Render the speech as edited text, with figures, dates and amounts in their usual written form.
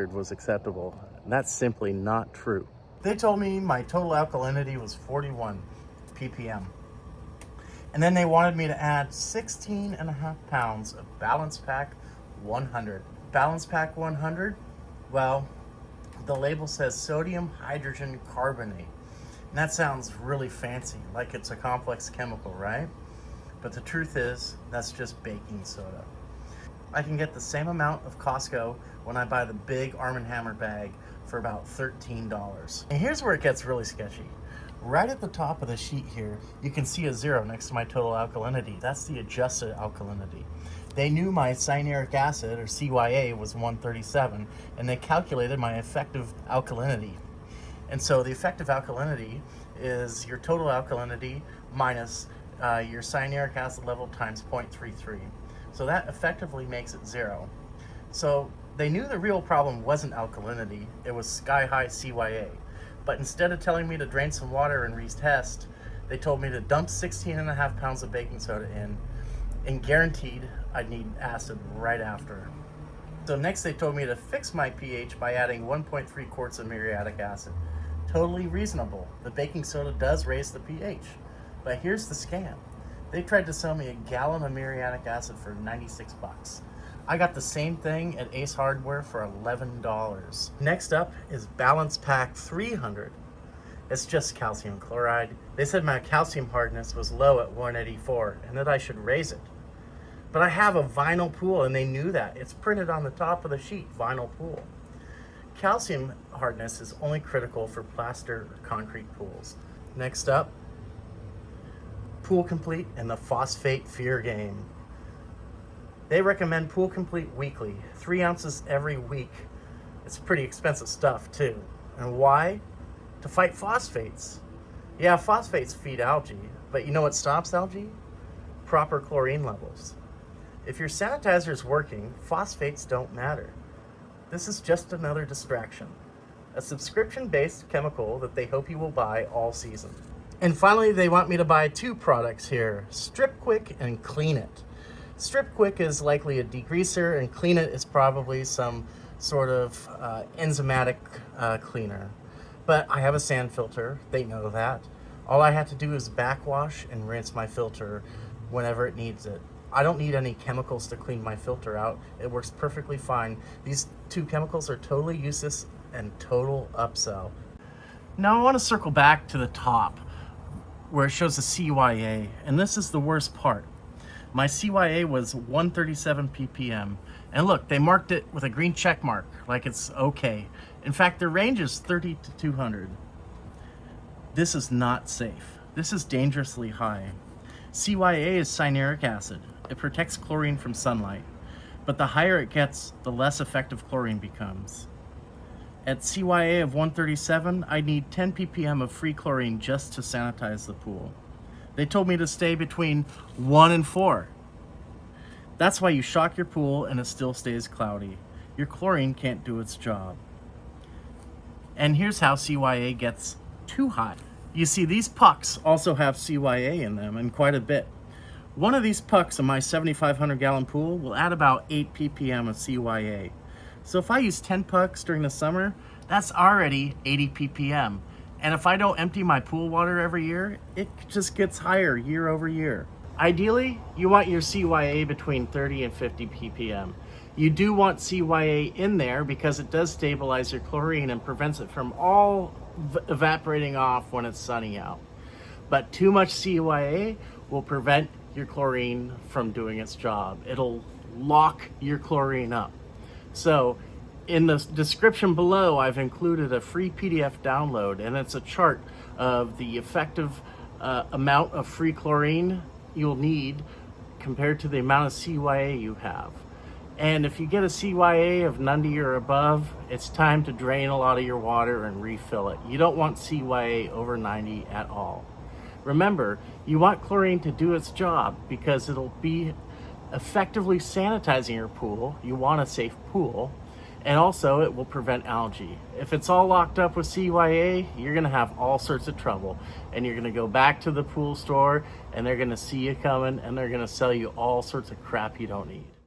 was acceptable. And that's simply not true. They told me my total alkalinity was 41 ppm. And then they wanted me to add 16.5 pounds of Balance Pack 100. Balance Pack 100, well, the label says sodium hydrogen carbonate. And that sounds really fancy, like it's a complex chemical, right? But the truth is, that's just baking soda. I can get the same amount of Costco when I buy the big Arm & Hammer bag for about $13. And here's where it gets really sketchy. Right at the top of the sheet here, you can see a 0 next to my total alkalinity. That's the adjusted alkalinity. They knew my cyanuric acid, or CYA, was 137, and they calculated my effective alkalinity. And so the effective alkalinity is your total alkalinity minus your cyanuric acid level times 0.33. So that effectively makes it 0. So they knew the real problem wasn't alkalinity, it was sky-high CYA. But instead of telling me to drain some water and retest, they told me to dump 16.5 pounds of baking soda in, and guaranteed I'd need acid right after. So next they told me to fix my pH by adding 1.3 quarts of muriatic acid. Totally reasonable. The baking soda does raise the pH. But here's the scam. They tried to sell me a gallon of muriatic acid for 96 bucks. I got the same thing at Ace Hardware for $11. Next up is Balance Pack 300. It's just calcium chloride. They said my calcium hardness was low at 184 and that I should raise it. But I have a vinyl pool and they knew that. It's printed on the top of the sheet, vinyl pool. Calcium hardness is only critical for plaster or concrete pools. Next up, Pool Complete and the phosphate fear game. They recommend Pool Complete weekly, 3 ounces every week. It's pretty expensive stuff too. And why? To fight phosphates. Yeah, phosphates feed algae, but you know what stops algae? Proper chlorine levels. If your sanitizer is working, phosphates don't matter. This is just another distraction. A subscription-based chemical that they hope you will buy all season. And finally, they want me to buy 2 products here, Strip Quick and Clean It. Strip Quick is likely a degreaser and Clean It is probably some sort of enzymatic cleaner. But I have a sand filter, they know that. All I have to do is backwash and rinse my filter whenever it needs it. I don't need any chemicals to clean my filter out. It works perfectly fine. These 2 chemicals are totally useless and total upsell. Now I want to circle back to the top where it shows the CYA, and this is the worst part. My CYA was 137 ppm, and look, they marked it with a green check mark, like it's okay. In fact, their range is 30 to 200. This is not safe. This is dangerously high. CYA is cyanuric acid. It protects chlorine from sunlight, but the higher it gets, the less effective chlorine becomes. At CYA of 137, I need 10 ppm of free chlorine just to sanitize the pool. They told me to stay between 1 and 4. That's why you shock your pool and it still stays cloudy. Your chlorine can't do its job. And here's how CYA gets too high. You see, these PUCKS also have CYA in them, and quite a bit. One of these PUCKS in my 7,500 gallon pool will add about 8 ppm of CYA. So if I use 10 PUCKS during the summer, that's already 80 ppm. And if I don't empty my pool water every year, it just gets higher year over year. Ideally, you want your CYA between 30 and 50 ppm. You do want CYA in there because it does stabilize your chlorine and prevents it from all evaporating off when it's sunny out. But too much CYA will prevent your chlorine from doing its job. It'll lock your chlorine up. So in the description below, I've included a free PDF download, and it's a chart of the effective amount of free chlorine you'll need compared to the amount of CYA you have. And if you get a CYA of 90 or above, it's time to drain a lot of your water and refill it. You don't want CYA over 90 at all. Remember, you want chlorine to do its job because it'll be effectively sanitizing your pool. You want a safe pool. And also, it will prevent algae. If it's all locked up with CYA, you're gonna have all sorts of trouble. And you're gonna go back to the pool store and they're gonna see you coming and they're gonna sell you all sorts of crap you don't need.